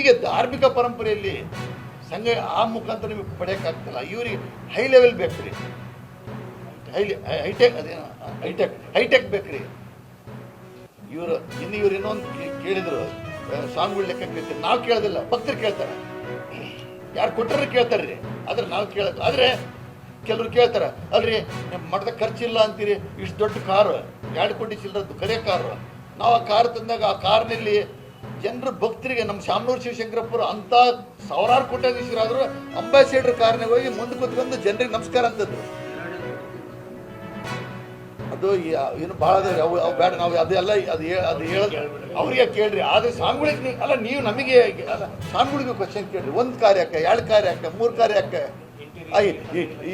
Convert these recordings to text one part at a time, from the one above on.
ನಮಗೆ ಧಾರ್ಮಿಕ ಪರಂಪರೆಯಲ್ಲಿ ಸಂಘ ಆ ಮುಖಾಂತರ ನಿಮಗೆ ಪಡೆಯೋಕ್ಕಾಗ್ತಲ್ಲ. ಇವ್ರಿಗೆ ಹೈ ಲೆವೆಲ್ ಬೇಕು ರೀ, ಹೈಟೆಕ್ ಬೇಕು ರೀ. ಇವರು ಇನ್ನೊಂದು ಕೇಳಿದ್ರು, ಸ್ವಾಮಿಗಳು ಲೆಕ್ಕ ಕೇಳ್ತಾರೆ. ನಾವು ಕೇಳೋದಿಲ್ಲ, ಭಕ್ತರು ಕೇಳ್ತಾರೆ. ಯಾರು ಕೊಟ್ಟರು ಕೇಳ್ತಾರೆ ರೀ, ಆದ್ರೆ ನಾವು ಕೇಳೋದು. ಆದರೆ ಕೆಲವ್ರು ಕೇಳ್ತಾರೆ, ಅಲ್ರಿ ಮಠದ ಖರ್ಚಿಲ್ಲ ಅಂತೀರಿ, ಇಷ್ಟು ದೊಡ್ಡ ಕಾರು 2 ಕೋಟಿ ಚಿಲ್ಲರದ್ದು ಕರೆ ಕಾರು. ನಾವು ಆ ಕಾರ್ ತಂದಾಗ ಆ ಕಾರ್ನಲ್ಲಿ ಜನರು ಭಕ್ತರಿಗೆ, ನಮ್ಮ ಶಾಮನೂರು ಶಿವಶಂಕರಪ್ಪರು ಅಂಥ ಸಾವಿರಾರು ಕೋಟ್ಯಾಧೀಶರಾದರೂ ಅಂಬಾಸಿಡರ್ ಕಾರ್ನಾಗ ಹೋಗಿ ಮುಂದೆ ಕೂತ್ಕೊಂಡು ಜನರಿಗೆ ನಮಸ್ಕಾರ ಅಂತಂದ್ರು. ಅದು ಏನು ಭಾಳ ಅವು ಬೇಡ, ನಾವು ಅದೆಲ್ಲ ಅದು ಹೇಳೋದು ಅವ್ರಿಗೆ ಕೇಳ್ರಿ. ಆದರೆ ಸ್ವಾಮಿಗಳಿಗೆ ಅಲ್ಲ, ನೀವು ನಮಗೆ ಅಲ್ಲ, ಸ್ವಾಮಿಗಳಿಗೂ ಕ್ವಶನ್ ಕೇಳ್ರಿ. 1 ಕಾರ್ ಯಾಕೆ, 2 ಕಾರ್ ಯಾಕೆ, 3 ಕಾರ್ ಯಾಕೆ,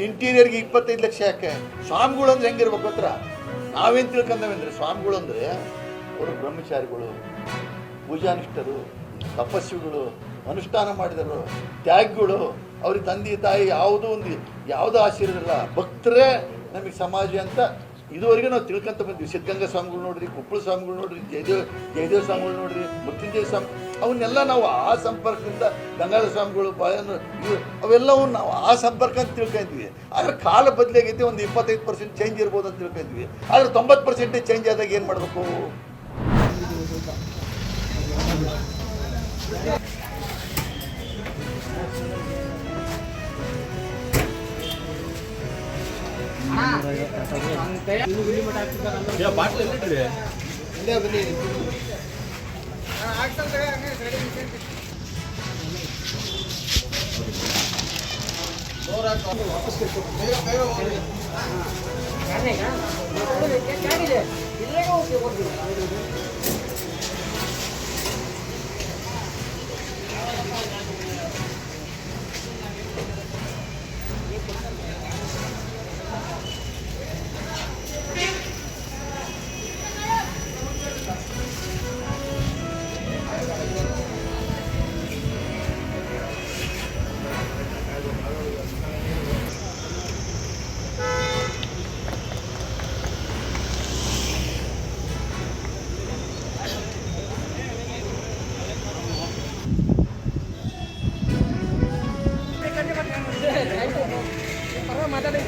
ಇಂಟೀರಿಯರ್ಗೆ 25 ಲಕ್ಷ ಯಾಕೆ? ಸ್ವಾಮಿಗಳು ಅಂದ್ರೆ ಹೆಂಗಿರ್ಬೇಕು ಹತ್ರ? ನಾವೇನು ತಿಳ್ಕೊಂಡವೇಂದ್ರೆ ಸ್ವಾಮಿಗಳು ಅಂದರೆ ಅವರು ಬ್ರಹ್ಮಚಾರಿಗಳು, ಪೂಜಾನಿಷ್ಠರು, ತಪಸ್ವಿಗಳು, ಅನುಷ್ಠಾನ ಮಾಡಿದರು, ತ್ಯಾಗಿಗಳು. ಅವ್ರಿಗೆ ತಂದೆ ತಾಯಿ ಯಾವುದೋ ಆಶೀರ್ವಾದ, ಭಕ್ತರೇ ನಮಗೆ ಸಮಾಜ ಅಂತ ಇದುವರೆಗೆ ನಾವು ತಿಳ್ಕೊಂತ ಬಂದ್ವಿ. ಸಿದ್ಧಗಂಗಾ ಸ್ವಾಮಿಗಳು ನೋಡ್ರಿ, ಕೊಪ್ಪಳ ಸ್ವಾಮಿಗಳು ನೋಡ್ರಿ, ಜಯದೇವ ಸ್ವಾಮಿಗಳು ನೋಡ್ರಿ, ಮೃತ್ಯುಂಜಯ ಸ್ವಾಮಿ, ಅವನ್ನೆಲ್ಲ ನಾವು ಆ ಸಂಪರ್ಕದಿಂದ, ಗಂಗಾಧರ ಸ್ವಾಮಿಗಳು, ಅವೆಲ್ಲವೂ ನಾವು ಆ ಸಂಪರ್ಕ ಅಂತ ತಿಳ್ಕೊಂತೀವಿ. ಆದರೆ ಕಾಲ ಬದಲಾಗೈತಿ, ಒಂದು 25% ಚೇಂಜ್ ಇರ್ಬೋದು ಅಂತ ತಿಳ್ಕೊಂತೀವಿ. ಆದರೆ 90% ಚೇಂಜ್ ಆದಾಗ ಏನು ಮಾಡಬೇಕು? ಮಾತಾಡಿ